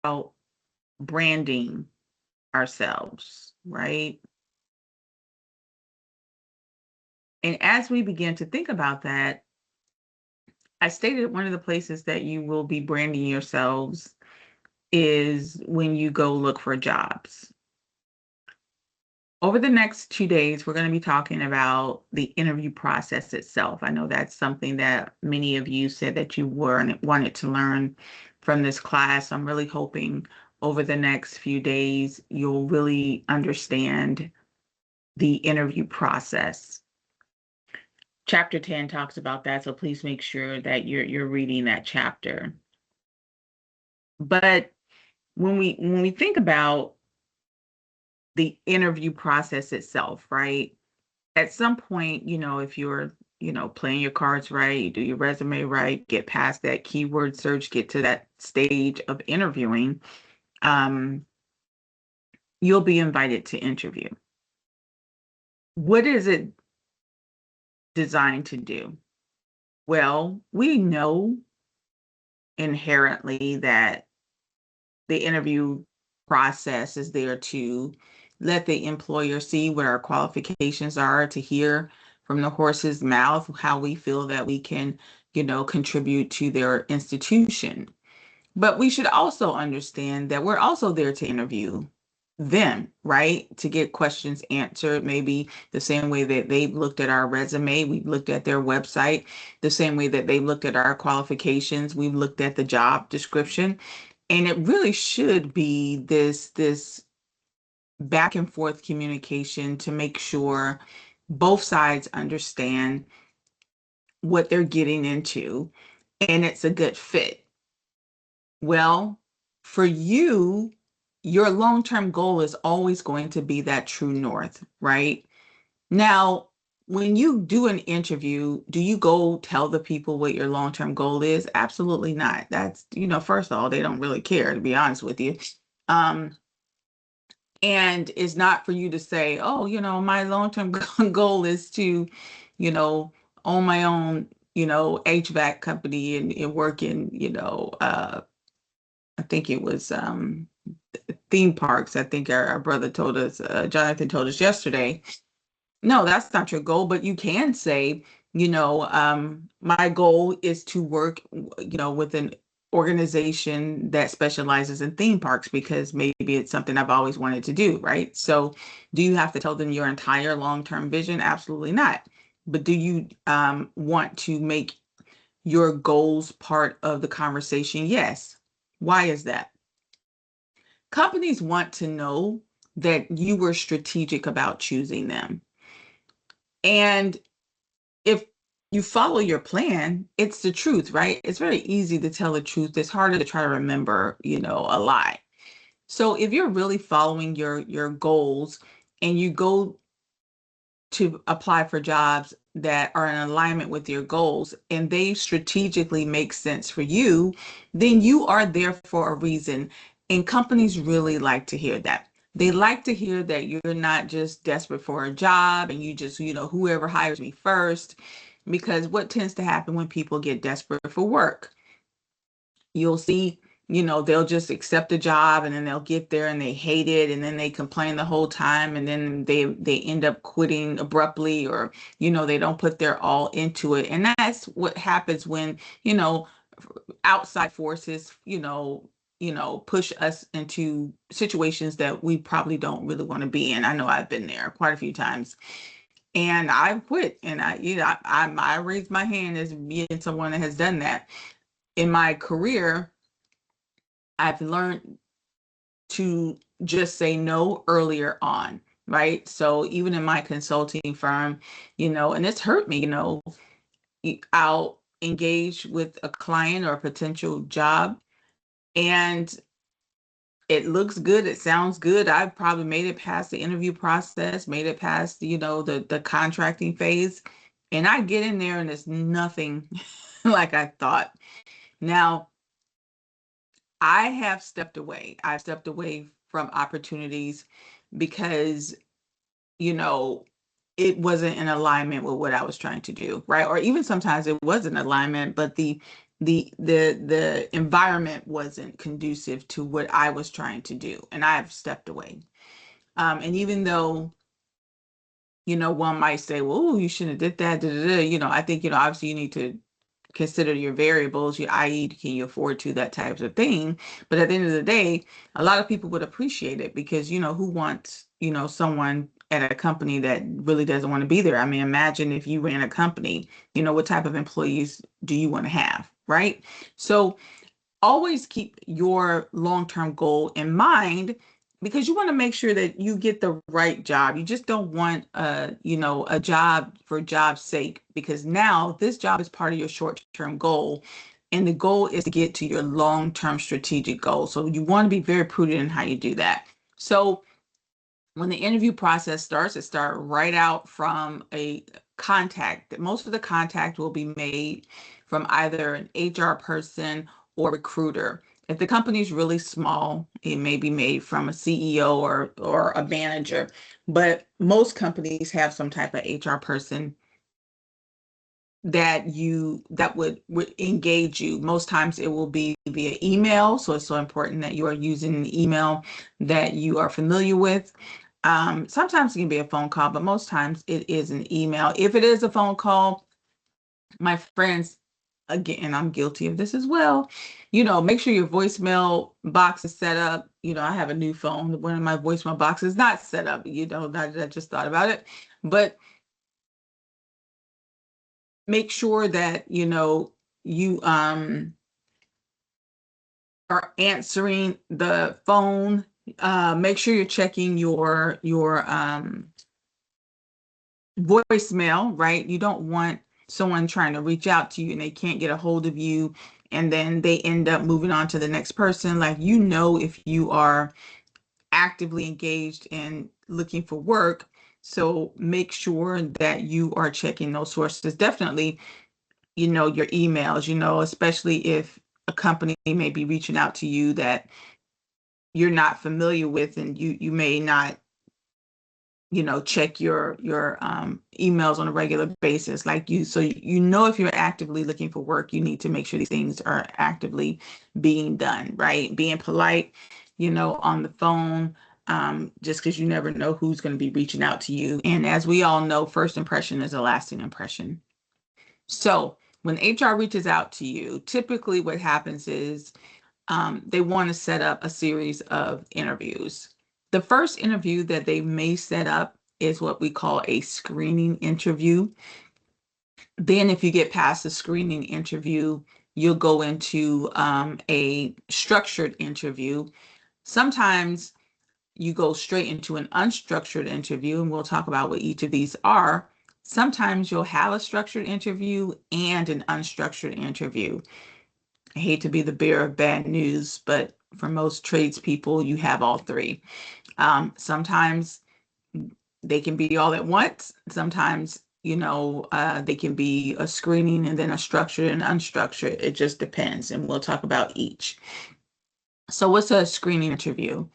about branding ourselves, right? And as we begin to think about that, I stated one of the places that you will be branding yourselves is when you go look for jobs. Over the next 2 days, we're going to be talking about the interview process itself. I know that's something that many of you said that you wanted to learn from this class. I'm really hoping over the next few days, you'll really understand the interview process. Chapter 10 talks about that, so please make sure that you're reading that chapter. But when we think about the interview process itself, right? At some point, if you're, playing your cards right, you do your resume right, get past that keyword search, get to that stage of interviewing, um, you'll be invited to interview. What is it designed to do? Well, we know inherently that the interview process is there to let the employer see what our qualifications are, to hear from the horse's mouth how we feel that we can, contribute to their institution. But we should also understand that we're also there to interview them, right? To get questions answered, maybe the same way that they've looked at our resume, we've looked at their website, the same way that they looked at our qualifications, we've looked at the job description. And it really should be this back and forth communication to make sure both sides understand what they're getting into and it's a good fit. Well, for you, your long-term goal is always going to be that true north, right? Now, when you do an interview, do you go tell the people what your long-term goal is? Absolutely not. That's, first of all, they don't really care, to be honest with you. Um, and it's not for you to say, oh, my long-term goal is to, you know, own my own, HVAC company and work in, I think it was theme parks. I think our brother told us, Jonathan told us yesterday. No, that's not your goal, but you can say, my goal is to work, with an organization that specializes in theme parks because maybe it's something I've always wanted to do, right? So, do you have to tell them your entire long-term vision? Absolutely not. But do you want to make your goals part of the conversation? Yes. Why is that? Companies want to know that you were strategic about choosing them. And if you follow your plan, it's the truth, right? It's very easy to tell the truth. It's harder to try to remember, a lie. So if you're really following your goals and you go to apply for jobs that are in alignment with your goals and they strategically make sense for you, then you are there for a reason. And companies really like to hear that. They like to hear that you're not just desperate for a job and you just, whoever hires me first. Because what tends to happen when people get desperate for work? You'll see, they'll just accept a job and then they'll get there and they hate it and then they complain the whole time and then they end up quitting abruptly or, they don't put their all into it. And that's what happens when, outside forces, push us into situations that we probably don't really want to be in. I know I've been there quite a few times. And I've quit, and I raise my hand as being someone that has done that. In my career, I've learned to just say no earlier on, right? So even in my consulting firm, and it's hurt me, I'll engage with a client or a potential job and it looks good, it sounds good. I've probably made it past the interview process, made it past, the contracting phase. And I get in there and it's nothing like I thought. Now, I have stepped away. I've stepped away from opportunities because, you know, it wasn't in alignment with what I was trying to do, right? Or even sometimes it was in alignment, but the the environment wasn't conducive to what I was trying to do, and I've stepped away. And even though, one might say, well, ooh, you shouldn't have did that, da, da, da. I think, obviously you need to consider your variables, i.e., can you afford to, that types of thing. But at the end of the day, a lot of people would appreciate it because, who wants, someone at a company that really doesn't want to be there? I mean, imagine if you ran a company, what type of employees do you want to have, right? So always keep your long-term goal in mind because you want to make sure that you get the right job. You just don't want a job for job's sake, because now this job is part of your short-term goal, and the goal is to get to your long-term strategic goal. So you want to be very prudent in how you do that. So when the interview process starts, it starts right out from a contact. Most of the contact will be made from either an HR person or recruiter. If the company is really small, it may be made from a CEO or a manager, but most companies have some type of HR person that would engage you. Most times it will be via email, so it's so important that you are using an email that you are familiar with. Sometimes it can be a phone call, but most times it is an email. If it is a phone call, my friends, again, and I'm guilty of this as well, make sure your voicemail box is set up. I have a new phone. One of my voicemail boxes is not set up. I just thought about it. But make sure that, you are answering the phone. Make sure you're checking your voicemail, right? You don't want someone trying to reach out to you and they can't get a hold of you, and then they end up moving on to the next person. Like, if you are actively engaged in looking for work. So make sure that you are checking those sources. Definitely, your emails, especially if a company may be reaching out to you that you're not familiar with, and you may not check your emails on a regular basis, so if you're actively looking for work, you need to make sure these things are actively being done, right? Being polite, on the phone, just because you never know who's going to be reaching out to you. And as we all know, first impression is a lasting impression. So when HR reaches out to you, typically what happens is they want to set up a series of interviews. The first interview that they may set up is what we call a screening interview. Then if you get past the screening interview, you'll go into a structured interview. Sometimes you go straight into an unstructured interview, and we'll talk about what each of these are. Sometimes you'll have a structured interview and an unstructured interview. I hate to be the bearer of bad news, but for most tradespeople, you have all three. Sometimes they can be all at once. Sometimes, they can be a screening and then a structured and unstructured. It just depends, and we'll talk about each. So what's a screening interview?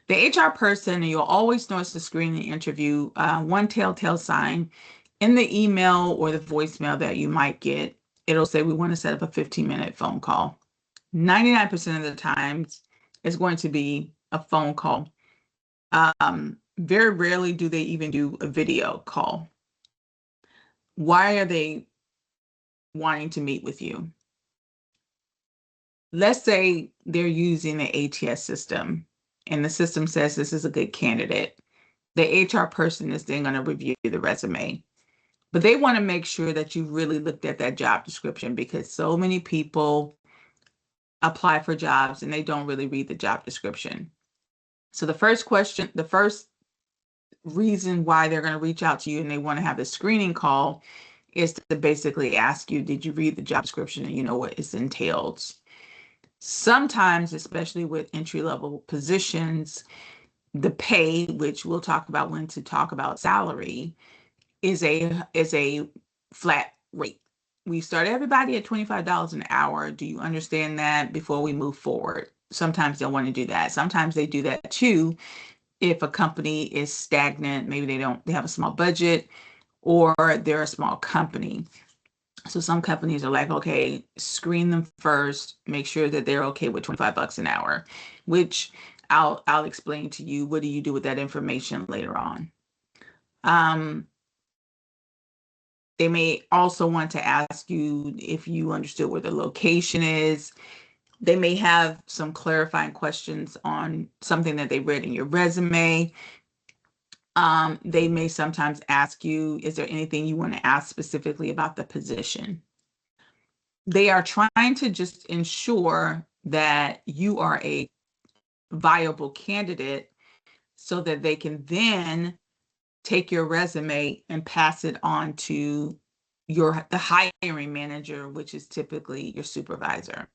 The HR person, and you'll always notice the screening interview, one telltale sign in the email or the voicemail that you might get, it'll say, we want to set up a 15-minute phone call. 99% of the times, it's going to be a phone call. Very rarely do they even do a video call. Why are they wanting to meet with you? Let's say they're using the ATS system and the system says this is a good candidate. The HR person is then going to review the resume. But they want to make sure that you really looked at that job description, because so many people apply for jobs and they don't really read the job description. So the first reason why they're going to reach out to you and they want to have the screening call is to basically ask you, did you read the job description and you know what it entails? Sometimes, especially with entry-level positions, the pay, which we'll talk about when to talk about salary, is a flat rate. We start everybody at $25 an hour. Do you understand that before we move forward? Sometimes they'll want to do that. Sometimes they do that too if a company is stagnant, maybe they have a small budget, or they're a small company. So some companies are like, okay, screen them first, make sure that they're okay with $25 an hour, which I'll explain to you. What do you do with that information later on? Um, they may also want to ask you if you understood where the location is. They may have some clarifying questions on something that they read in your resume. They may sometimes ask you, is there anything you want to ask specifically about the position? They are trying to just ensure that you are a viable candidate so that they can then take your resume and pass it on to the hiring manager, which is typically your supervisor.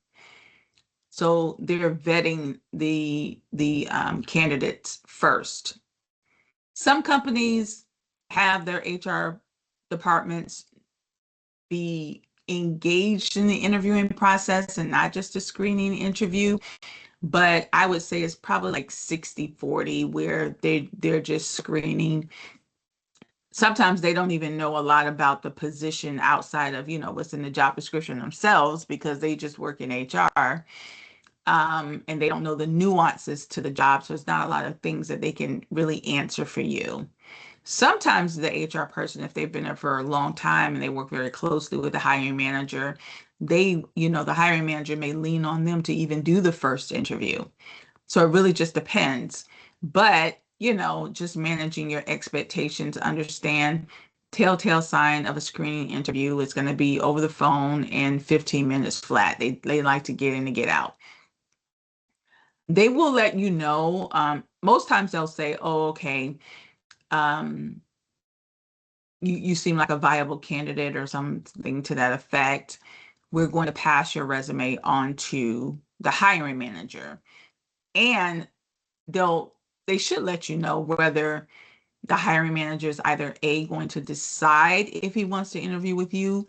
So they're vetting the candidates first. Some companies have their HR departments be engaged in the interviewing process and not just a screening interview. But I would say it's probably like 60-40 where they're just screening. Sometimes they don't even know a lot about the position outside of, what's in the job description themselves because they just work in HR. And they don't know the nuances to the job. So it's not a lot of things that they can really answer for you. Sometimes the HR person, if they've been there for a long time and they work very closely with the hiring manager, the hiring manager may lean on them to even do the first interview. So it really just depends. But, just managing your expectations, understand telltale sign of a screening interview is going to be over the phone in 15 minutes flat. They like to get in and get out. They will let you know. Most times they'll say, oh, okay, um, you seem like a viable candidate or something to that effect. We're going to pass your resume on to the hiring manager. And they should let you know whether the hiring manager is either going to decide if he wants to interview with you,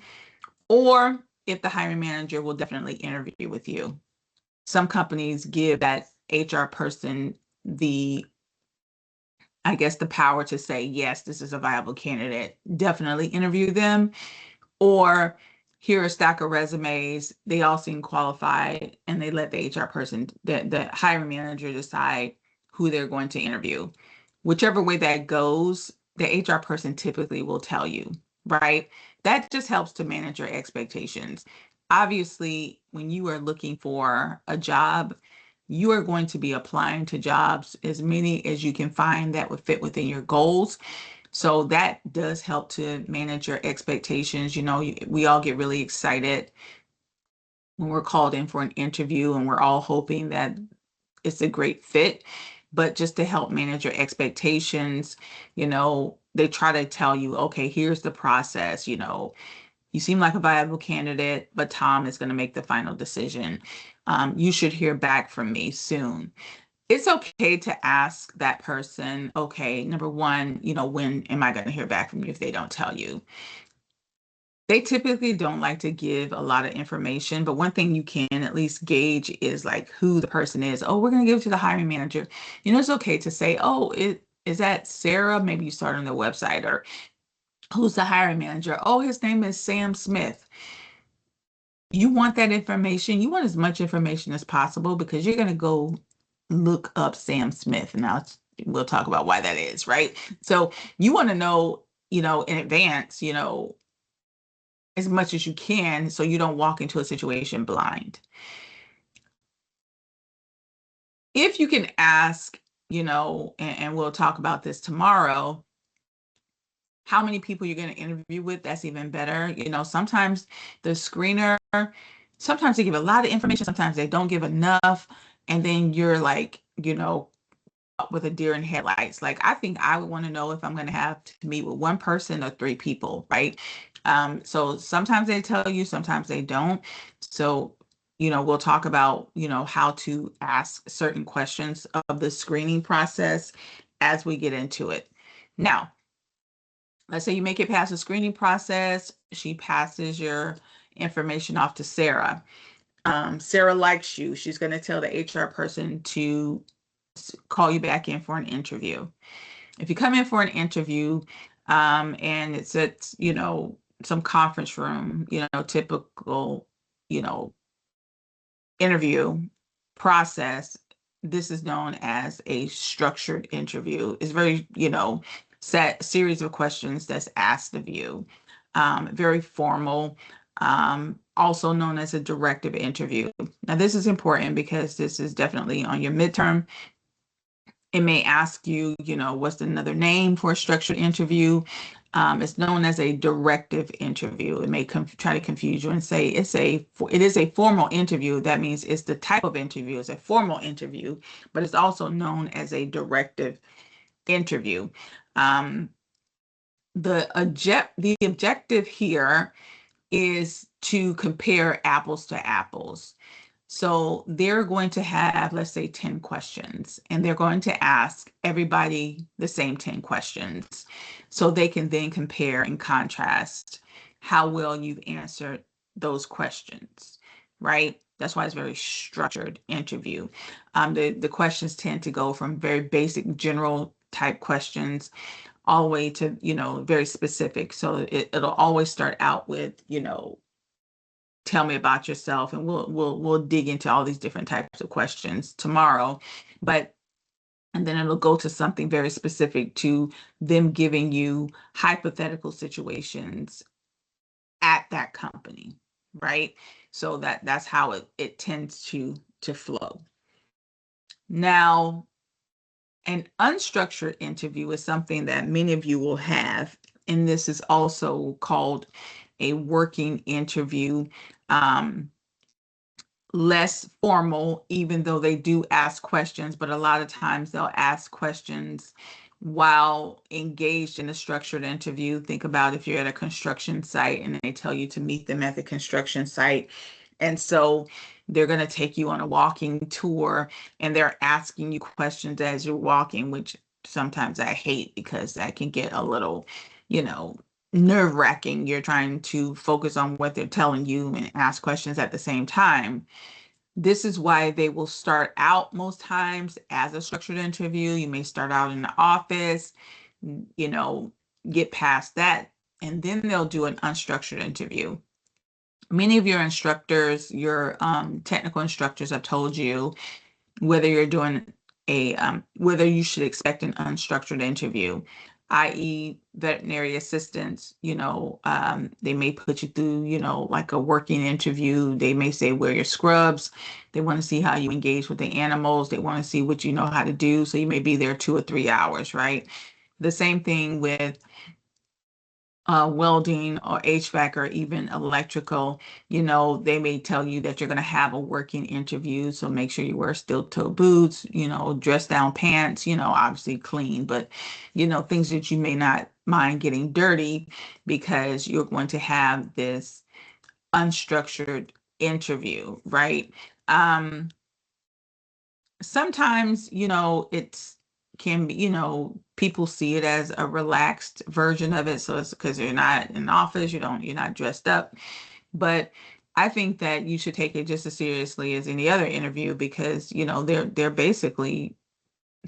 or if the hiring manager will definitely interview with you. Some companies give that HR person the power to say, yes, this is a viable candidate, definitely interview them. Or here are a stack of resumes, they all seem qualified, and they let the HR person, the hiring manager, decide who they're going to interview. Whichever way that goes, the HR person typically will tell you, right? That just helps to manage your expectations. Obviously, when you are looking for a job, you are going to be applying to jobs, as many as you can find that would fit within your goals. So that does help to manage your expectations. We all get really excited when we're called in for an interview and we're all hoping that it's a great fit. But just to help manage your expectations, they try to tell you, okay, here's the process. You seem like a viable candidate, but Tom is going to make the final decision. You should hear back from me soon. It's okay to ask that person, okay, number one, when am I going to hear back from you if they don't tell you? They typically don't like to give a lot of information, but one thing you can at least gauge is like who the person is. Oh, we're going to give it to the hiring manager. It's okay to say, oh, is that Sarah? Maybe you start on their website. Or who's the hiring manager? Oh, his name is Sam Smith. You want that information. You want as much information as possible because you're going to go look up Sam Smith. Now we'll talk about why that is, right? So you want to know, in advance, as much as you can so you don't walk into a situation blind. If you can ask, and we'll talk about this tomorrow, how many people you're going to interview with, that's even better. Sometimes the screener, sometimes they give a lot of information, sometimes they don't give enough. And then you're like, with a deer in headlights. Like, I think I would want to know if I'm going to have to meet with one person or three people, right? So sometimes they tell you, sometimes they don't. So, we'll talk about, how to ask certain questions of the screening process as we get into it. Now, let's say you make it past the screening process. She passes your information off to Sarah. Sarah likes you. She's going to tell the HR person to call you back in for an interview. If you come in for an interview, and it's at, some conference room, typical, you know, interview process. This is known as a structured interview. It's very, set series of questions that's asked of you. Very formal, also known as a directive interview. Now, this is important because this is definitely on your midterm. It may ask you, what's another name for a structured interview? It's known as a directive interview. It may try to confuse you and say it is a formal interview. That means it's the type of interview. It's a formal interview, but it's also known as a directive interview. The objective here is to compare apples to apples. So they're going to have, let's say, 10 questions, and they're going to ask everybody the same 10 questions. So they can then compare and contrast how well you've answered those questions, right? That's why it's a very structured interview. The questions tend to go from very basic, general type questions all the way to, very specific. So it'll always start out with, tell me about yourself, and we'll dig into all these different types of questions tomorrow. And then it'll go to something very specific, to them giving you hypothetical situations at that company, right? So that's how it tends to flow. Now, an unstructured interview is something that many of you will have, and this is also called a working interview. Less formal, even though they do ask questions, but a lot of times they'll ask questions while engaged in a structured interview. Think about if you're at a construction site and they tell you to meet them at the construction site. And so they're going to take you on a walking tour, and they're asking you questions as you're walking, which sometimes I hate because that can get a little, nerve-wracking. You're trying to focus on what they're telling you and ask questions at the same time. This is why they will start out most times as a structured interview. You may start out in the office, get past that, and then they'll do an unstructured interview. Many of your instructors, your technical instructors, have told you whether you're doing whether you should expect an unstructured interview, i.e. veterinary assistants. They may put you through, like a working interview. They may say, wear your scrubs. They want to see how you engage with the animals. They want to see what you know how to do. So you may be there 2 or 3 hours, right? The same thing with welding or HVAC or even electrical. They may tell you that you're going to have a working interview. So make sure you wear steel-toe boots, dress down pants, obviously clean, but, things that you may not mind getting dirty, because you're going to have this unstructured interview, right? Sometimes, it's can be, people see it as a relaxed version of it. So it's because you're not in the office, you're not dressed up. But I think that you should take it just as seriously as any other interview, because, they're basically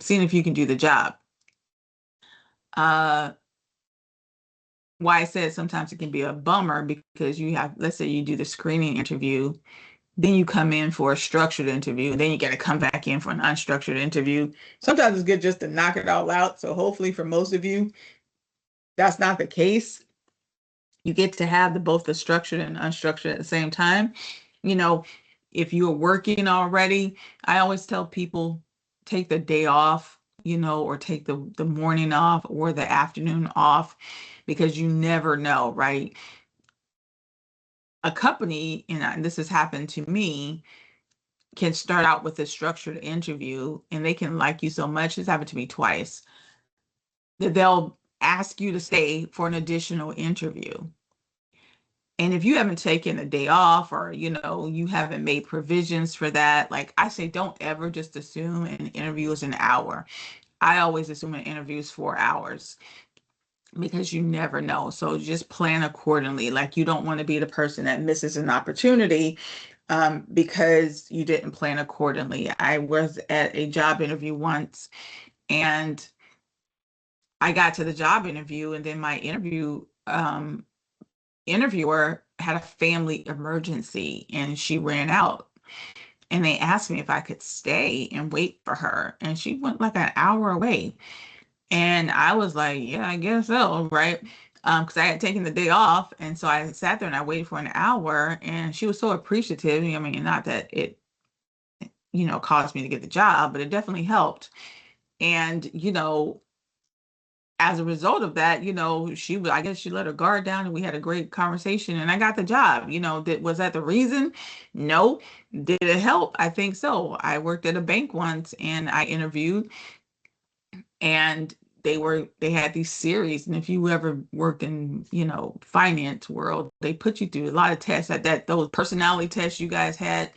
seeing if you can do the job. Why I said sometimes it can be a bummer, because let's say you do the screening interview, then you come in for a structured interview, and then you got to come back in for an unstructured interview. Sometimes it's good just to knock it all out. So hopefully for most of you, that's not the case. You get to have both the structured and unstructured at the same time. If you're working already, I always tell people, take the day off, or take the morning off or the afternoon off, because you never know, right? A company, and this has happened to me, can start out with a structured interview, and they can like you so much, it's happened to me twice, that they'll ask you to stay for an additional interview. And if you haven't taken a day off, or, you haven't made provisions for that, like I say, don't ever just assume an interview is an hour. I always assume an interview is 4 hours, because you never know. So just plan accordingly. Like, you don't want to be the person that misses an opportunity because you didn't plan accordingly. I was at a job interview once, and I got to the job interview, and then my interview interviewer had a family emergency and she ran out. And they asked me if I could stay and wait for her. And she went like an hour away. And I was like, yeah, I guess so, right? Because I had taken the day off. And so I sat there and I waited for an hour. And she was so appreciative. I mean, not that it, caused me to get the job, but it definitely helped. And, as a result of that, I guess she let her guard down and we had a great conversation and I got the job. Was that the reason? No. Did it help? I think so. I worked at a bank once and I interviewed, and they had these series, and if you ever worked in finance world, they put you through a lot of tests, that those personality tests you guys had.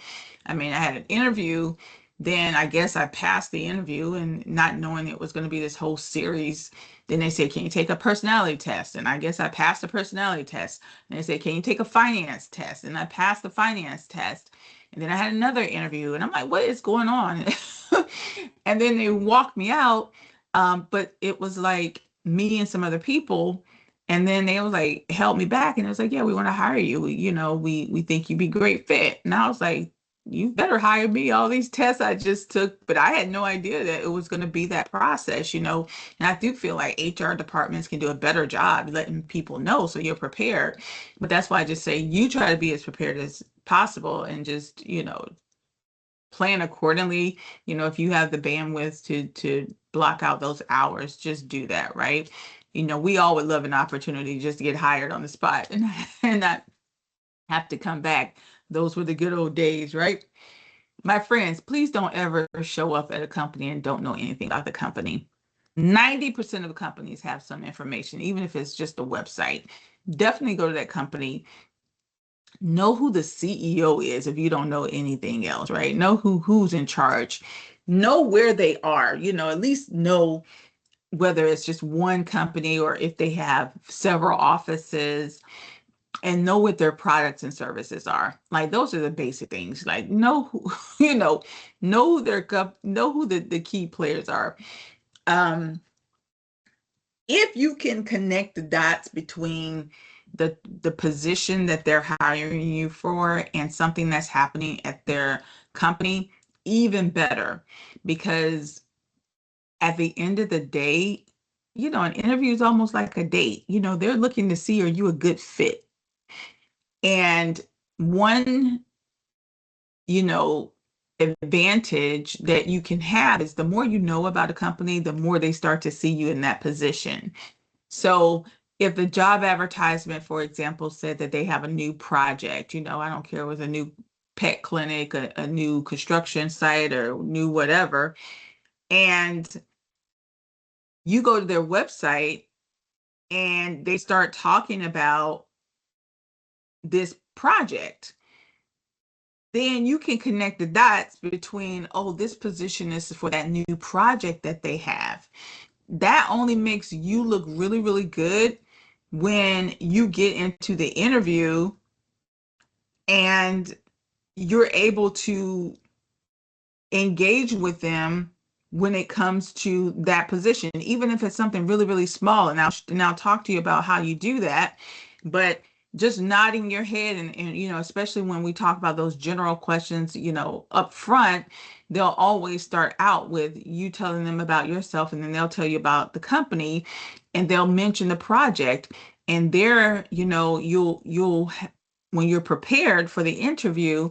I mean, I had an interview, then I guess I passed the interview, and not knowing it was going to be this whole series, then they said, can you take a personality test? And I guess I passed the personality test. And they said, can you take a finance test? And I passed the finance test. And then I had another interview, and I'm like, what is going on? And then they walked me out, but it was like me and some other people. And then they was like, help me back. And it was like, yeah, we want to hire you. We think you'd be a great fit. And I was like, you better hire me. All these tests I just took, but I had no idea that it was going to be that process. And I do feel like HR departments can do a better job letting people know so you're prepared. But that's why I just say you try to be as prepared as possible and just, plan accordingly. If you have the bandwidth to block out those hours, just do that, right? We all would love an opportunity just to get hired on the spot and not have to come back. Those were the good old days, right? My friends, please don't ever show up at a company and don't know anything about the company. 90% of companies have some information, even if it's just a website. Definitely go to that company. Know who the CEO is if you don't know anything else, right? Know who's in charge. Know where they are, at least know whether it's just one company or if they have several offices, and know what their products and services are. Like those are the basic things. Like know who, know who the key players are. If you can connect the dots between the position that they're hiring you for and something that's happening at their company, even better. Because at the end of the day, an interview is almost like a date. They're looking to see, are you a good fit? And one, you know, advantage that you can have is the more you know about a company, the more they start to see you in that position. So if the job advertisement, for example, said that they have a new project, I don't care, it was a new pet clinic, a new construction site, or new whatever, and you go to their website and they start talking about this project, then you can connect the dots between, oh, this position is for that new project that they have. That only makes you look really, really good when you get into the interview and you're able to engage with them when it comes to that position, even if it's something really, really small. And I'll talk to you about how you do that. But just nodding your head and especially when we talk about those general questions, up front, they'll always start out with you telling them about yourself, and then they'll tell you about the company, and they'll mention the project. And there, you'll when you're prepared for the interview,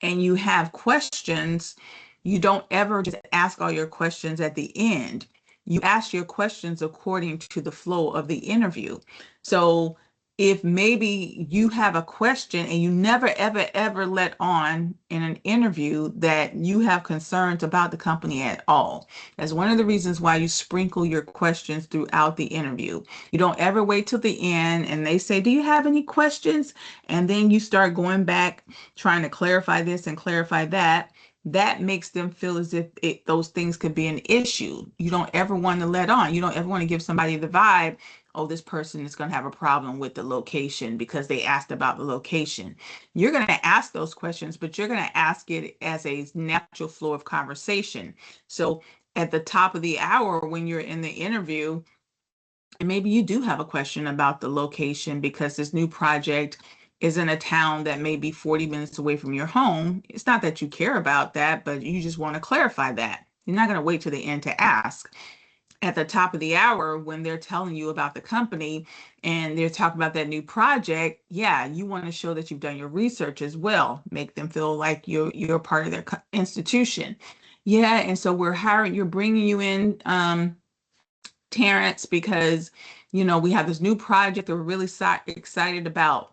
and you have questions, you don't ever just ask all your questions at the end. You ask your questions according to the flow of the interview. So if maybe you have a question and you never, ever, ever let on in an interview that you have concerns about the company at all. That's one of the reasons why you sprinkle your questions throughout the interview. You don't ever wait till the end and they say, do you have any questions? And then you start going back trying to clarify this and clarify that. That makes them feel as if those things could be an issue. You don't ever want to let on. You don't ever want to give somebody the vibe, oh, this person is going to have a problem with the location because they asked about the location. You're going to ask those questions, but you're going to ask it as a natural flow of conversation. So at the top of the hour, when you're in the interview, And maybe you do have a question about the location because this new project is in a town that may be 40 minutes away from your home. It's not that you care about that, but you just want to clarify that. You're not going to wait to the end to ask. At the top of the hour, when they're telling you about the company and they're talking about that new project, yeah, you want to show that you've done your research as well. Make them feel like you're part of their institution. Yeah, and so you're bringing you in, Terrence, because we have this new project that we're really excited about.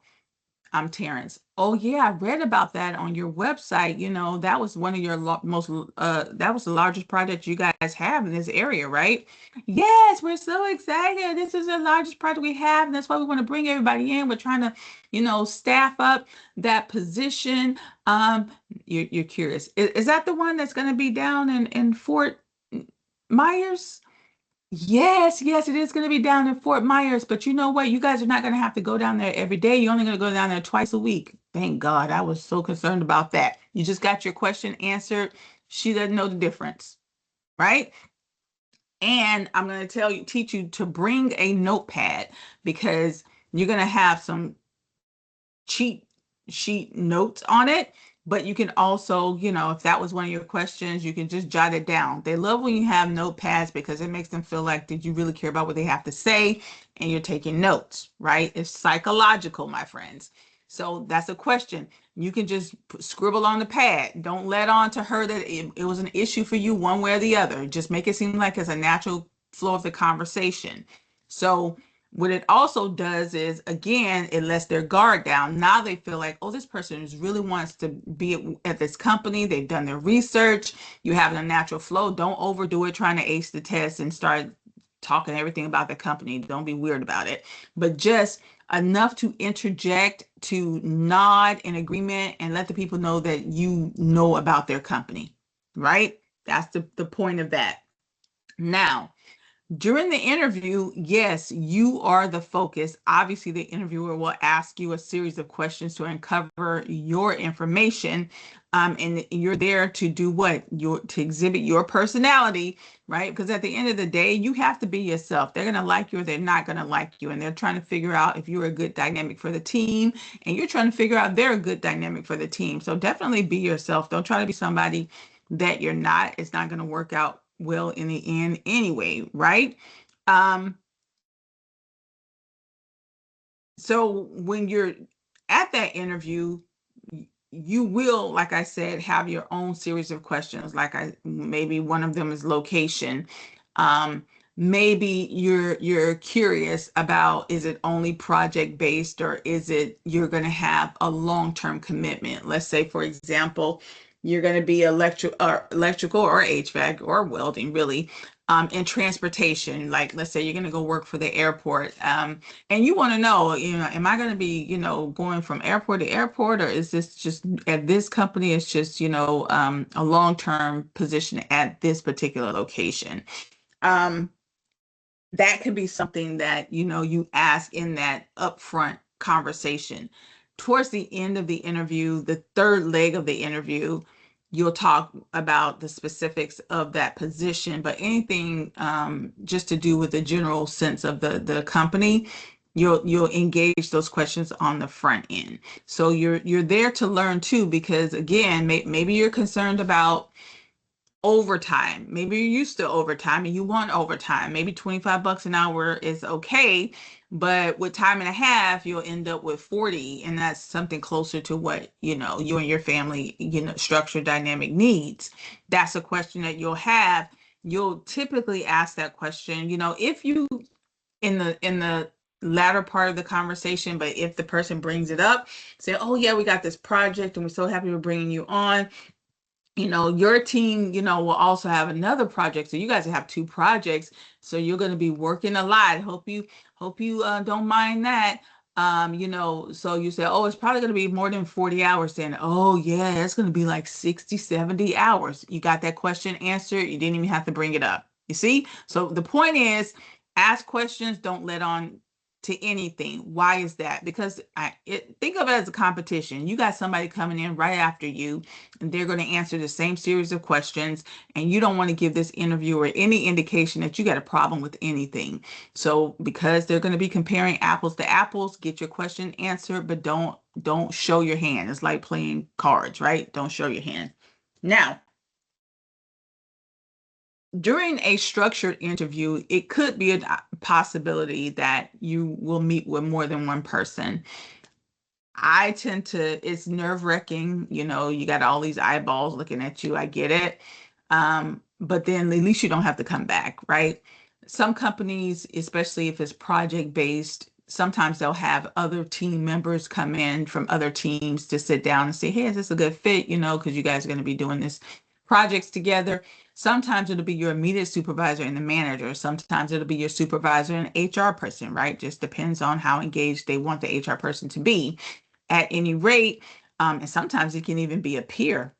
I'm Terrence. Oh yeah, I read about that on your website. That was one of your that was the largest project you guys have in this area, right? Yes, we're so excited. This is the largest project we have, and that's why we want to bring everybody in. We're trying to, staff up that position. Um, you're curious. Is that the one that's going to be down in Fort Myers? Yes, yes, it is going to be down in Fort Myers, but you know what? You guys are not going to have to go down there every day. You're only going to go down there twice a week. Thank God. I was so concerned about that. You just got your question answered. She doesn't know the difference, right? And I'm going to teach you to bring a notepad because you're going to have some cheat sheet notes on it, but you can also, if that was one of your questions, you can just jot it down. They love when you have notepads because it makes them feel like, did you really care about what they have to say? And you're taking notes, right? It's psychological, my friends. So that's a question. You can just scribble on the pad. Don't let on to her that it was an issue for you one way or the other. Just make it seem like it's a natural flow of the conversation. So what it also does is, again, it lets their guard down. Now they feel like, oh, this person really wants to be at this company. They've done their research. You have a natural flow. Don't overdo it trying to ace the test and start talking everything about the company. Don't be weird about it, but just enough to interject, to nod in agreement, and let the people know that you know about their company, right? That's the point of that. Now, during the interview, yes, you are the focus. Obviously, the interviewer will ask you a series of questions to uncover your information. And you're there to do what? To exhibit your personality, right? Because at the end of the day, you have to be yourself. They're going to like you or they're not going to like you. And they're trying to figure out if you're a good dynamic for the team. And you're trying to figure out if they're a good dynamic for the team. So definitely be yourself. Don't try to be somebody that you're not. It's not going to work out well in the end anyway, right? Um, so when you're at that interview, you will, like I said, have your own series of questions. Maybe one of them is location. Um, Maybe you're curious about, is it only project based or is it you're going to have a long-term commitment? Let's say, for example, you're going to be electrical or HVAC or welding, really, in transportation. Like, let's say you're going to go work for the airport. And you want to know, am I going to be, going from airport to airport, or is this just at this company? It's just, a long-term position at this particular location. Um, that could be something that you ask in that upfront conversation. Towards the end of the interview, the third leg of the interview, you'll talk about the specifics of that position, but anything just to do with the general sense of the company, you'll engage those questions on the front end. So you're there to learn too, because again, maybe you're concerned about overtime. Maybe you're used to overtime and you want overtime. Maybe 25 bucks an hour is okay, but with time and a half, you'll end up with 40, and that's something closer to what, you and your family, structure dynamic needs. That's a question that you'll have. You'll typically ask that question, if you in the latter part of the conversation, but if the person brings it up, say, "Oh yeah, we got this project and we're so happy we're bringing you on. Your team, will also have another project. So you guys have two projects. So you're going to be working a lot. Hope you don't mind that. So you say, oh, it's probably going to be more than 40 hours then. Oh yeah, it's going to be like 60, 70 hours. You got that question answered. You didn't even have to bring it up. You see? So the point is, ask questions, don't let on to anything. Why is that? Because think of it as a competition. You got somebody coming in right after you, and they're going to answer the same series of questions, and you don't want to give this interviewer any indication that you got a problem with anything. So because they're going to be comparing apples to apples, get your question answered, but don't show your hand. It's like playing cards, right? Don't show your hand. Now, during a structured interview, it could be a possibility that you will meet with more than one person. I tend to, it's nerve-wracking, you got all these eyeballs looking at you. I get it. But then at least you don't have to come back, right? Some companies, especially if it's project-based, sometimes they'll have other team members come in from other teams to sit down and say, hey, is this a good fit? Because you guys are going to be doing this projects together. Sometimes it'll be your immediate supervisor and the manager. Sometimes it'll be your supervisor and HR person, right? Just depends on how engaged they want the HR person to be at any rate. And sometimes it can even be a peer,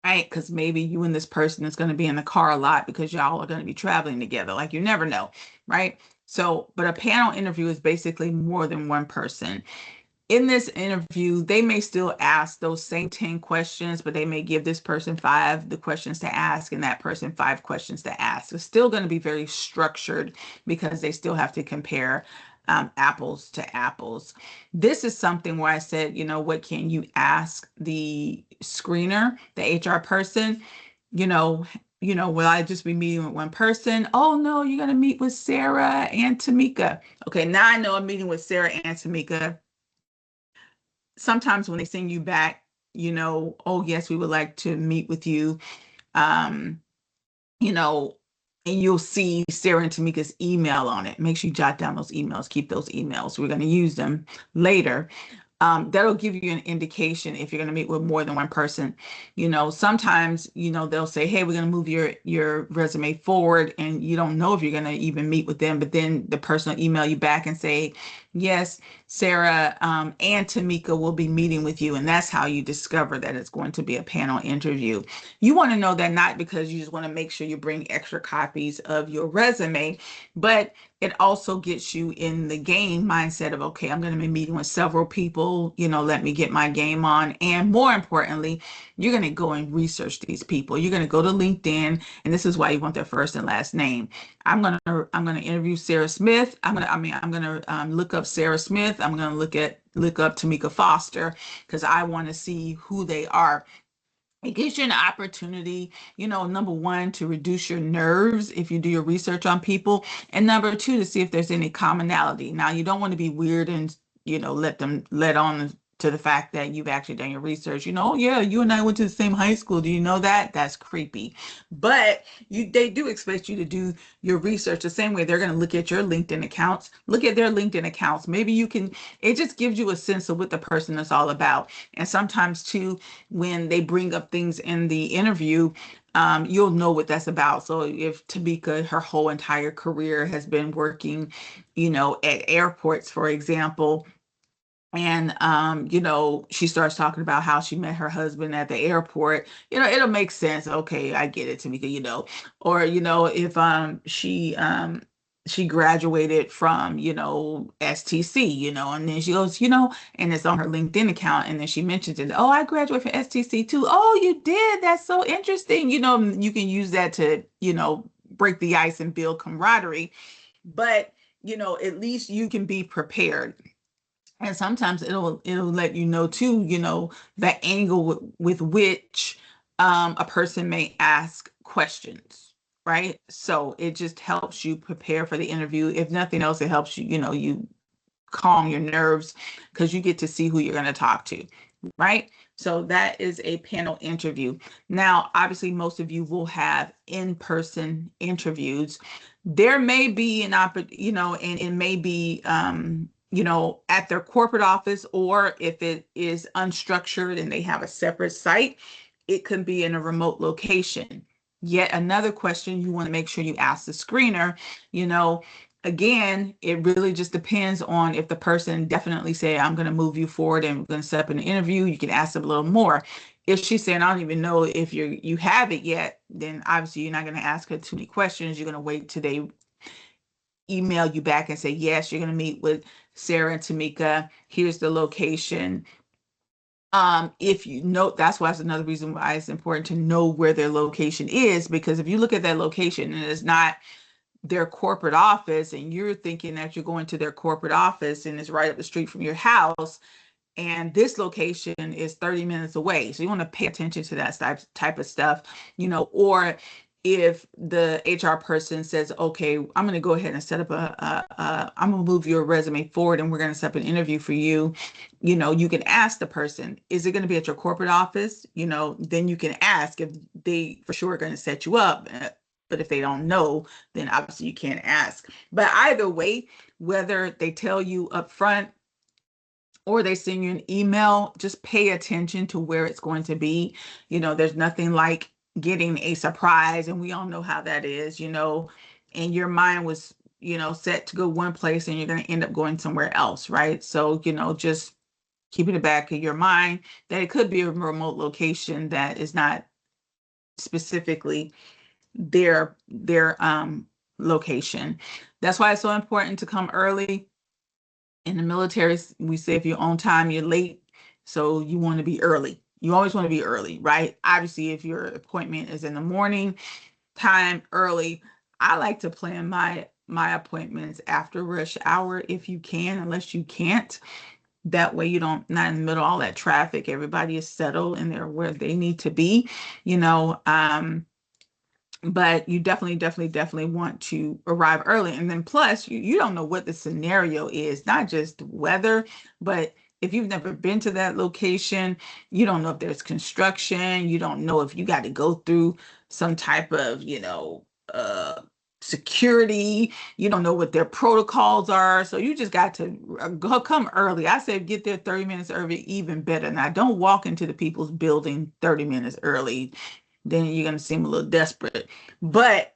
right? Because maybe you and this person is going to be in the car a lot because y'all are going to be traveling together. Like you never know, right? So, but a panel interview is basically more than one person. In this interview, they may still ask those same 10 questions, but they may give this person 5 the questions to ask and that person 5 questions to ask. It's still going to be very structured because they still have to compare apples to apples. This is something where I said, what can you ask the screener, the HR person? Will I just be meeting with one person? Oh no, you're going to meet with Sarah and Tamika. Okay, now I know I'm meeting with Sarah and Tamika. Sometimes when they send you back, oh yes, we would like to meet with you, um, and you'll see Sarah and Tamika's email on it. Make sure you jot down those emails, keep those emails. We're going to use them later. That'll give you an indication if you're going to meet with more than one person. Sometimes, they'll say, hey, we're going to move your resume forward, and you don't know if you're going to even meet with them, but then the person will email you back and say, yes, Sarah and Tamika will be meeting with you. And that's how you discover that it's going to be a panel interview. You want to know that not because you just want to make sure you bring extra copies of your resume, but it also gets you in the game mindset of, okay, I'm going to be meeting with several people, let me get my game on. And more importantly, you're going to go and research these people. You're going to go to LinkedIn, and this is why you want their first and last name. I'm going to interview Sarah Smith. I'm going to look up Sarah Smith. I'm going to look up Tamika Foster because I want to see who they are. It gives you an opportunity, number one, to reduce your nerves if you do your research on people, and number two, to see if there's any commonality. Now, you don't want to be weird and, let on to the fact that you've actually done your research. Oh, yeah, you and I went to the same high school. Do you know that? That's creepy. But they do expect you to do your research the same way. They're going to look at your LinkedIn accounts, look at their LinkedIn accounts. Maybe it just gives you a sense of what the person is all about. And sometimes too, when they bring up things in the interview, you'll know what that's about. So if Tamika, her whole entire career has been working, at airports, for example, and she starts talking about how she met her husband at the airport, it'll make sense. Okay, I get it, Tamika, or if she graduated from STC, and then she goes, and it's on her LinkedIn account, and then she mentions it. Oh, I graduated from STC too. Oh, you did? That's so interesting. You can use that to break the ice and build camaraderie, but at least you can be prepared. And sometimes it'll let you know too, the angle with which a person may ask questions, right? So it just helps you prepare for the interview. If nothing else, it helps you, you calm your nerves because you get to see who you're going to talk to, right? So that is a panel interview. Now, obviously, most of you will have in-person interviews. There may be an opportunity, and it may be, at their corporate office, or if it is unstructured and they have a separate site, it can be in a remote location. Yet another question you want to make sure you ask the screener, again, it really just depends on if the person definitely say, I'm going to move you forward and we're going to set up an interview. You can ask them a little more. If she's saying, I don't even know if you have it yet, then obviously you're not going to ask her too many questions. You're going to wait till email you back and say, yes, you're going to meet with Sarah and Tamika. Here's the location. If you know, that's why it's another reason why it's important to know where their location is, because if you look at that location and it's not their corporate office and you're thinking that you're going to their corporate office and it's right up the street from your house, and this location is 30 minutes away. So you want to pay attention to that type of stuff, or if the HR person says, okay, I'm going to go ahead and set up I'm going to move your resume forward and we're going to set up an interview for you. You can ask the person, is it going to be at your corporate office? Then you can ask if they for sure are going to set you up. But if they don't know, then obviously you can't ask. But either way, whether they tell you up front or they send you an email, just pay attention to where it's going to be. There's nothing like getting a surprise, and we all know how that is, and your mind was, set to go one place and you're going to end up going somewhere else, right? So, just keep in the back of your mind that it could be a remote location that is not specifically their location. That's why it's so important to come early. In the military, we say if you're on time, you're late. So you want to be early. You always want to be early, right? Obviously, if your appointment is in the morning time, early. I like to plan my appointments after rush hour if you can, unless you can't. That way you don't, not in the middle of all that traffic. Everybody is settled and they're where they need to be, but you definitely want to arrive early. And then plus you don't know what the scenario is, not just weather, but if you've never been to that location, you don't know if there's construction, you don't know if you got to go through some type of, security, you don't know what their protocols are. So you just got to come early. I say get there 30 minutes early, even better. Now, don't walk into the people's building 30 minutes early. Then you're going to seem a little desperate. But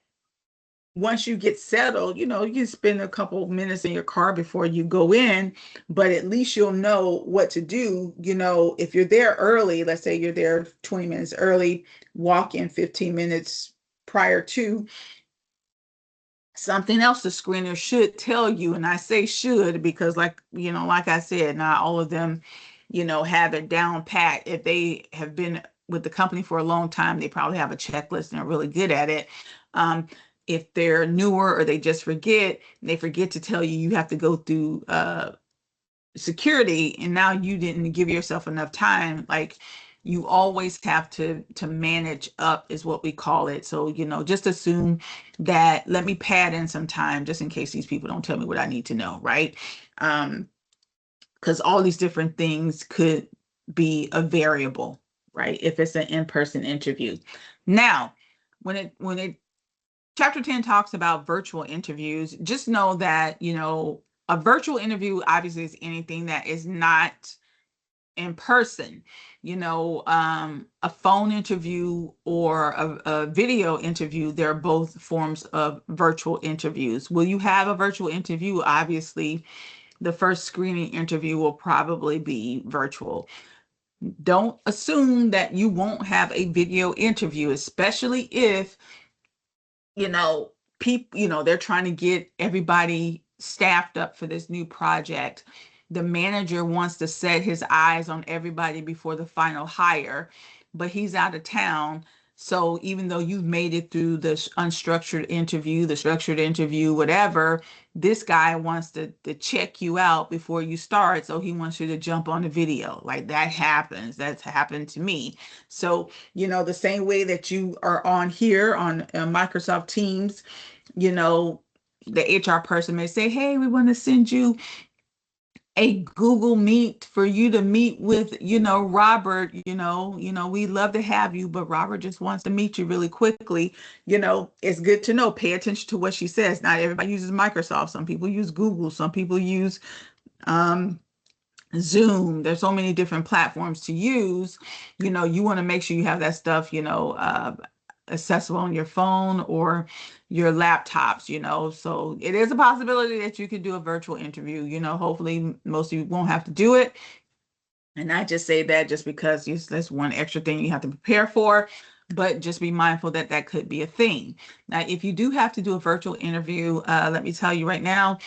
once you get settled, you can spend a couple of minutes in your car before you go in, but at least you'll know what to do. If you're there early, let's say you're there 20 minutes early, walk in 15 minutes prior to, something else the screener should tell you. And I say should because like I said, not all of them, have it down pat. If they have been with the company for a long time, they probably have a checklist and are really good at it. If they're newer or they just forget, they forget to tell you have to go through security, and now you didn't give yourself enough time. Like, you always have to manage up is what we call it. So, just assume that let me pad in some time just in case these people don't tell me what I need to know, right? Because all these different things could be a variable, right? If it's an in-person interview. Now, when it Chapter 10 talks about virtual interviews, just know that, a virtual interview obviously is anything that is not in person. A phone interview or a video interview, they're both forms of virtual interviews. Will you have a virtual interview? Obviously, the first screening interview will probably be virtual. Don't assume that you won't have a video interview, especially if people, they're trying to get everybody staffed up for this new project. The manager wants to set his eyes on everybody before the final hire, but he's out of town. So even though you've made it through the unstructured interview, the structured interview, whatever, this guy wants to check you out before you start. So he wants you to jump on the video. Like, that happens. That's happened to me. So, the same way that you are on here on Microsoft Teams, the HR person may say, hey, we want to send you a Google Meet for you to meet with, Robert, we'd love to have you, but Robert just wants to meet you really quickly. It's good to know, pay attention to what she says. Not everybody uses Microsoft. Some people use Google. Some people use Zoom. There's so many different platforms to use. You want to make sure you have that stuff, accessible on your phone or your laptops, so it is a possibility that you could do a virtual interview. Hopefully most of you won't have to do it. And I just say that just because that's one extra thing you have to prepare for. but just be mindful that that could be a thing. Now, if you do have to do a virtual interview, let me tell you right now,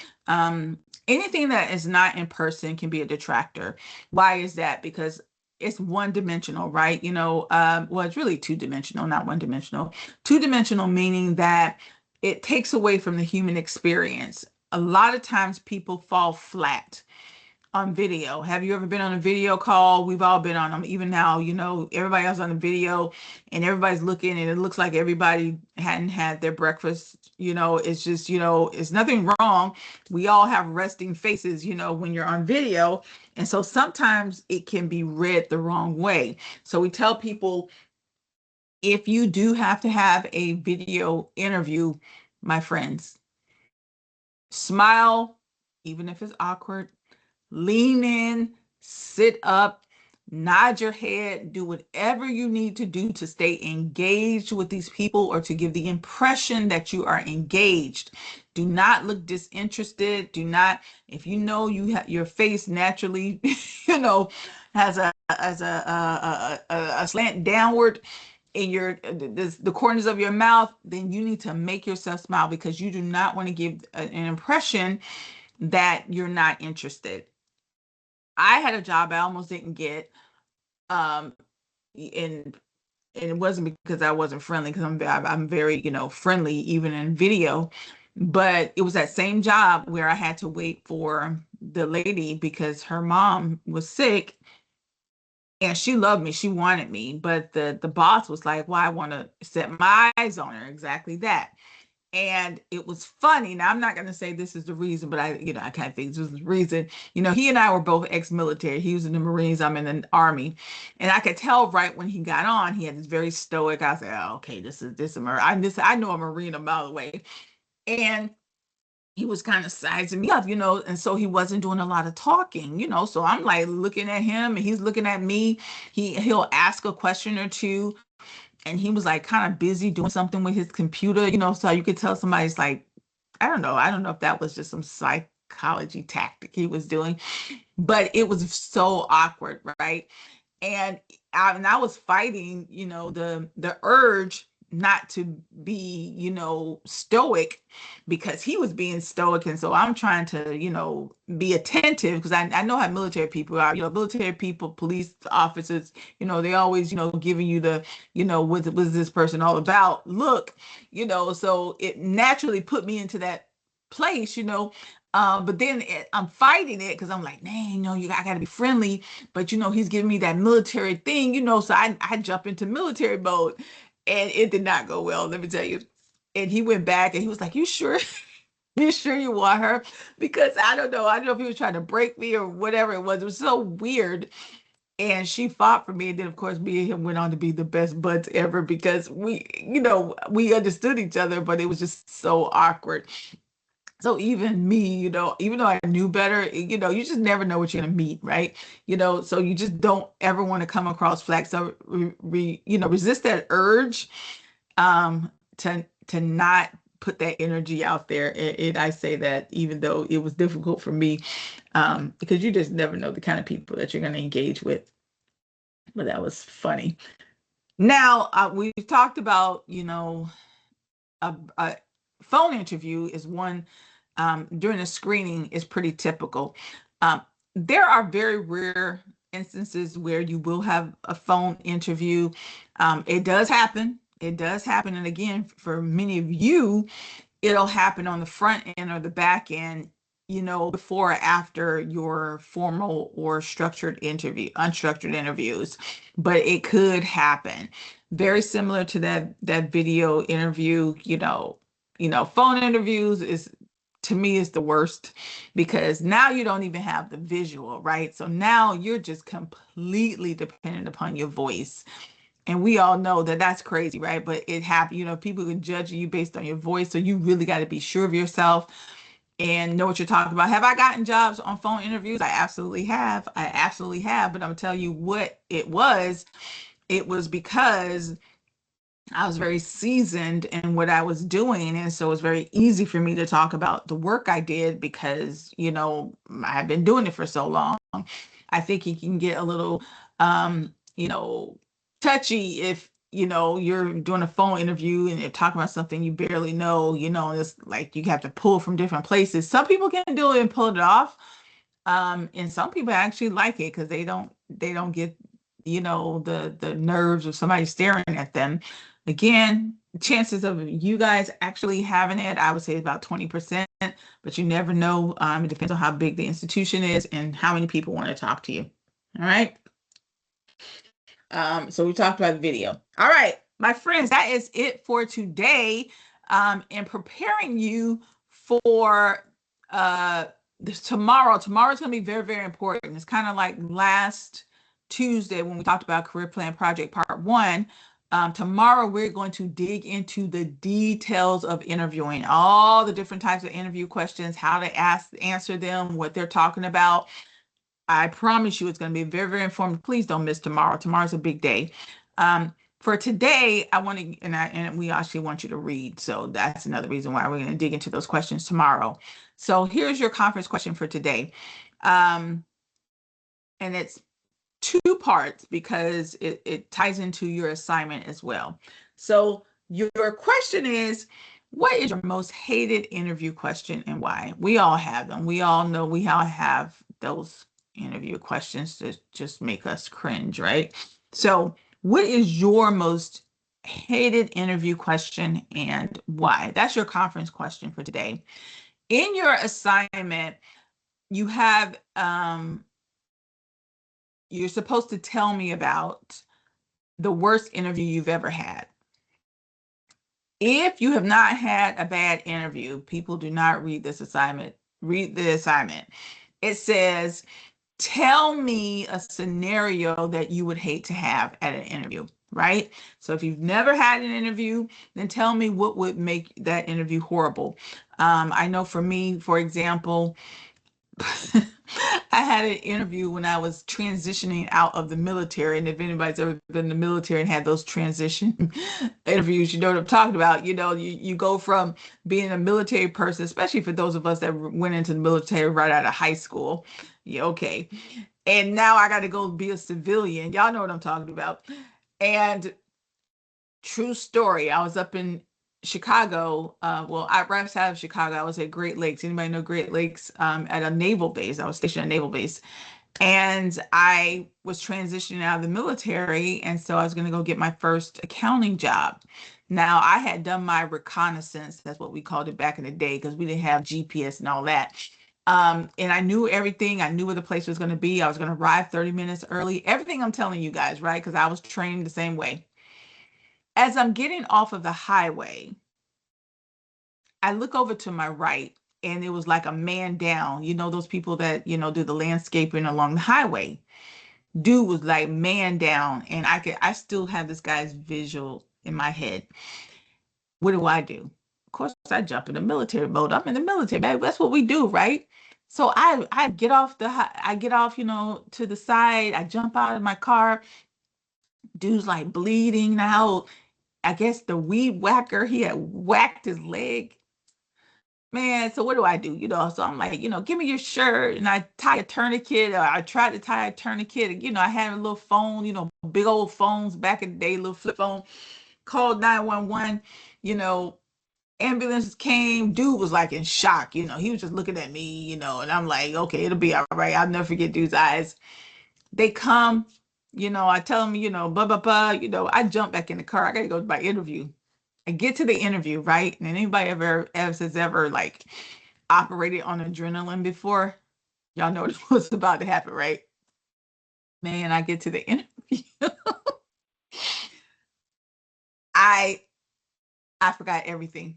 anything that is not in person can be a detractor. Why is that? Because it's one dimensional, right? Well, it's really two dimensional, not one dimensional. Two dimensional meaning that it takes away from the human experience. A lot of times people fall flat on video. Have you ever been on a video call? We've all been on them. Even now, everybody else on the video and everybody's looking and it looks like everybody hadn't had their breakfast. It's just, it's nothing wrong. We all have resting faces, when you're on video. And so sometimes it can be read the wrong way. So we tell people, if you do have to have a video interview, my friends, smile, even if it's awkward. Lean in, sit up, nod your head, do whatever you need to do to stay engaged with these people or to give the impression that you are engaged. Do not look disinterested. Do not, if you know your face naturally, has a slant downward in the corners of your mouth, then you need to make yourself smile because you do not want to give an impression that you're not interested. I had a job I almost didn't get, um, and it wasn't because I wasn't friendly, because I'm very, friendly even in video, but it was that same job where I had to wait for the lady because her mom was sick and she loved me, she wanted me, but the boss was like, "Well, I want to set my eyes on her," exactly that. And it was funny. Now, I'm not going to say this is the reason, but I kind of think this was the reason. He and I were both ex-military. He was in the Marines, I'm in the Army. And I could tell right when he got on, he had this very stoic, I said, "Oh, okay, this is a Marine. I know a Marine a mile away." And he was kind of sizing me up, and so he wasn't doing a lot of talking, so I'm like looking at him and he's looking at me. He'll ask a question or two, and he was like kind of busy doing something with his computer, so you could tell somebody's like, I don't know if that was just some psychology tactic he was doing, but it was so awkward, right? And I was fighting, the urge not to be, stoic, because he was being stoic, and so I'm trying to, be attentive, because I know how military people are. Military people, police officers, they always, giving you the, what's this person all about? Look, so it naturally put me into that place, but then I'm fighting it because I'm like, man, I got to be friendly, but he's giving me that military thing, so I jump into military mode, and it did not go well, let me tell you. And he went back and he was like, "You sure?" "You sure you want her?" Because I don't know if he was trying to break me or whatever it was. It was so weird. And she fought for me. And then, of course, me and him went on to be the best buds ever, because we understood each other, but it was just so awkward. So even me, even though I knew better, you just never know what you're gonna meet, right? So you just don't ever want to come across flat. So resist that urge, to not put that energy out there. And I say that even though it was difficult for me, because you just never know the kind of people that you're gonna engage with. But that was funny. Now, we've talked about, a phone interview is one, during a screening, is pretty typical. Um, there are very rare instances where you will have a phone interview. It does happen. It does happen. And again, for many of you, it'll happen on the front end or the back end, before or after your formal or unstructured interviews. But it could happen. Very similar to that video interview, phone interviews is, to me, is the worst, because now you don't even have the visual, right? So now you're just completely dependent upon your voice. And we all know that that's crazy, right? But it happens, people can judge you based on your voice. So you really got to be sure of yourself and know what you're talking about. Have I gotten jobs on phone interviews? I absolutely have. I absolutely have. But I'm telling you what it was. It was because I was very seasoned in what I was doing. And so it was very easy for me to talk about the work I did because, I've been doing it for so long. I think you can get a little, touchy if you're doing a phone interview and you're talking about something you barely know, and it's like you have to pull from different places. Some people can do it and pull it off. And some people actually like it because they don't get, the nerves of somebody staring at them. Again, chances of you guys actually having it, I would say about 20%, but you never know. It depends on how big the institution is and how many people want to talk to you. All right. So we talked about the video. All right, my friends, that is it for today. And preparing you for this tomorrow. Tomorrow's going to be very, very important. It's kind of like last Tuesday when we talked about Career Plan Project Part 1. Tomorrow, we're going to dig into the details of interviewing, all the different types of interview questions, how to answer them, what they're talking about. I promise you it's going to be very, very informative. Please don't miss tomorrow. Tomorrow's a big day. For today, I want to, and we actually want you to read. So that's another reason why we're going to dig into those questions tomorrow. So here's your conference question for today. And it's two parts because it ties into your assignment as well. So your question is, what is your most hated interview question and why? We all have them. We all know we all have those interview questions that just make us cringe, right? So what is your most hated interview question and why? That's your conference question for today. In your assignment, you have you're supposed to tell me about the worst interview you've ever had. If you have not had a bad interview, people do not read this assignment. Read the assignment. It says, tell me a scenario that you would hate to have at an interview, right? So if you've never had an interview, then tell me what would make that interview horrible. I know for me, for example, I had an interview when I was transitioning out of the military. And if anybody's ever been in the military and had those transition interviews, you know what I'm talking about. You go from being a military person, especially for those of us that went into the military right out of high school. Yeah, okay. And now I got to go be a civilian. Y'all know what I'm talking about. And true story, I was up in Chicago. Right outside of Chicago, I was at Great Lakes. Anybody know Great Lakes? At a naval base. I was stationed at a naval base. And I was transitioning out of the military. And so I was going to go get my first accounting job. Now, I had done my reconnaissance. That's what we called it back in the day because we didn't have GPS and all that. And I knew everything. I knew where the place was going to be. I was going to arrive 30 minutes early. Everything I'm telling you guys, right? Because I was trained the same way. As I'm getting off of the highway, I look over to my right and it was like a man down. Those people that, do the landscaping along the highway. Dude was like man down. And I still have this guy's visual in my head. What do I do? Of course, I jump in the military mode. I'm in the military, baby. That's what we do, right? So I get off to the side. I jump out of my car. Dude's like bleeding out. I guess the weed whacker, he had whacked his leg. Man, so what do I do? So I'm like, give me your shirt. And I tie a tourniquet, or I tried to tie a tourniquet. I had a little phone, big old phones back in the day, little flip phone, called 911, ambulance came. Dude was like in shock, he was just looking at me, and I'm like, okay, it'll be all right. I'll never forget dude's eyes. They come, I tell them, blah, blah, blah, I jump back in the car. I got to go to my interview. I get to the interview, right? And anybody has ever like operated on adrenaline before, y'all know what's about to happen, right? Man, I get to the interview. I I forgot everything.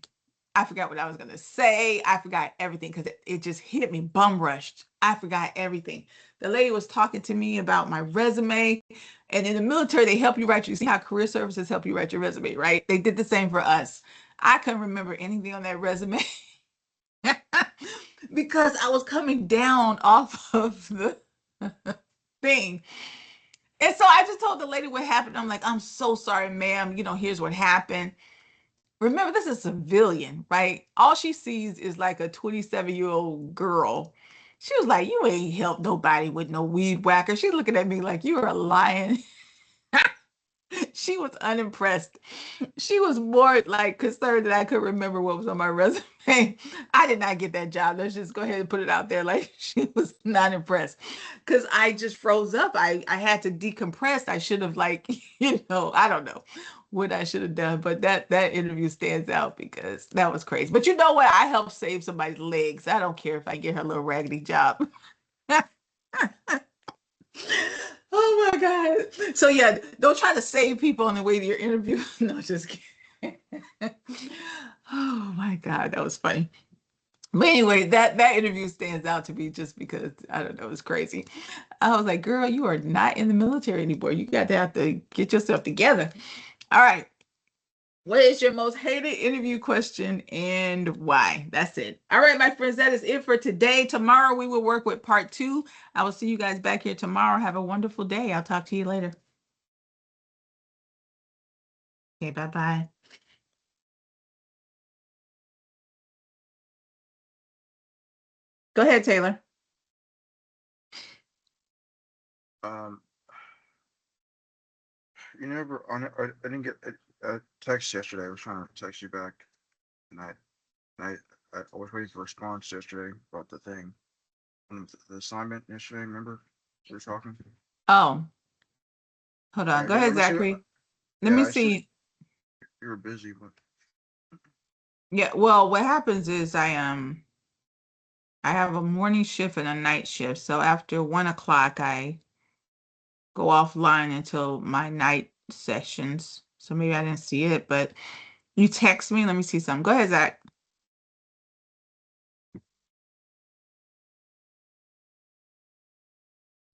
I forgot what I was gonna say. I forgot everything because it just hit me, bum rushed. I forgot everything. The lady was talking to me about my resume. And in the military, they help you write. You see how career services help you write your resume, right? They did the same for us. I couldn't remember anything on that resume because I was coming down off of the thing. And so I just told the lady what happened. I'm like, I'm so sorry, ma'am. Here's what happened. Remember, this is a civilian, right? All she sees is like a 27-year-old girl. She was like, you ain't helped nobody with no weed whacker. She's looking at me like you are lying. She was unimpressed. She was more like concerned that I could remember what was on my resume. I did not get that job. Let's just go ahead and put it out there. Like she was not impressed because I just froze up. I had to decompress. I should have like, I don't know what I should have done, but that interview stands out because that was crazy. But you know what? I helped save somebody's legs. I don't care if I get her little raggedy job. Oh my God. So yeah, don't try to save people on the way to your interview. No, just kidding. Oh my God, that was funny. But anyway, that interview stands out to me just because I don't know, it's crazy. I was like, girl, you are not in the military anymore. You got to have to get yourself together. All right. What is your most hated interview question and why? That's it. All right, my friends, that is it for today. Tomorrow we will work with part 2. I will see you guys back here tomorrow. Have a wonderful day. I'll talk to you later. Okay, bye-bye. Go ahead, Taylor. Um, you never on it. I didn't get a text yesterday. I was trying to text you back, and I, I was waiting for a response yesterday about the thing, the assignment yesterday. Remember we were talking? Oh, hold on. Yeah, Go ahead, let me see. Zachary. Let Yeah, me I see see. you were busy, but Yeah, well, what happens is I have a morning shift and a night shift. So after 1 o'clock, I go offline until my night sessions. So maybe I didn't see it, but you text me. Let me see something. Go ahead, Zach.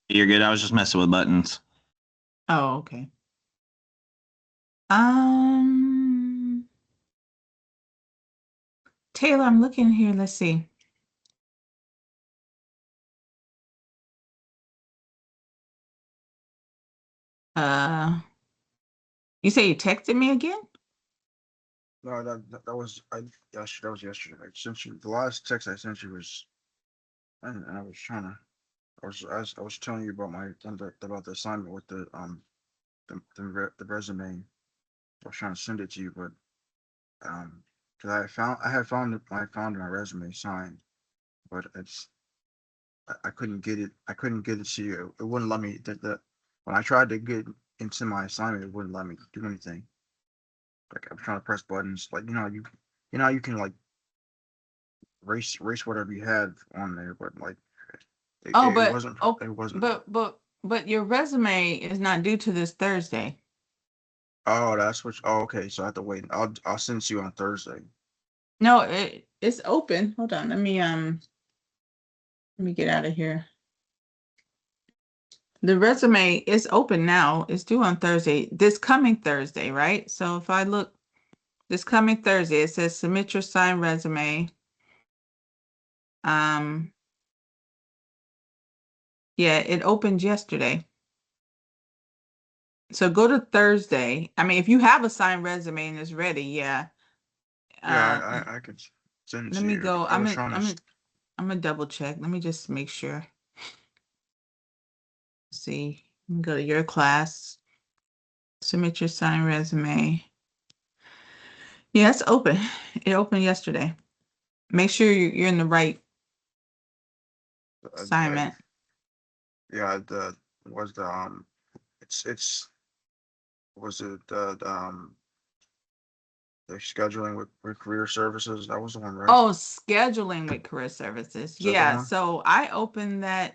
You're good. I was just messing with buttons. Oh, okay. Um, Taylor, I'm looking here. Let's see. Uh, you say you texted me again? no, that was yes, that was yesterday. I sent you the last text I sent you was, and I was trying to. I was telling you about about the assignment with the resume. I was trying to send it to you, but because I found my resume signed, but I couldn't get it. I couldn't get it to you. It wouldn't let me. When I tried to get into my assignment, it wouldn't let me do anything. Like I'm trying to press buttons. Like you know, you can like race whatever you had on there, but like Oh, it but wasn't. oh, It wasn't. but your resume is not due to this Thursday. Oh, that's what. Oh, okay. So I have to wait. I'll send it to you on Thursday. No, it's open. Hold on. Let me get out of here. The resume is open now. It's due on Thursday, this coming Thursday, right? So if I look this coming Thursday, it says submit your signed resume. Um, yeah, it opened yesterday. So go to Thursday. I mean, if you have a signed resume and it's ready, yeah. Yeah, Uh, I could send it let to me you. go. I was trying to. I'm gonna double check. Let me just make sure. See, you can go to your class, submit your signed resume. Yeah, it's open. It opened yesterday. Make sure you're in the right I assignment. yeah, the was the it's was it the scheduling with career services. That was the one, right? Oh, scheduling with career services. Is that the Yeah. one? So I opened that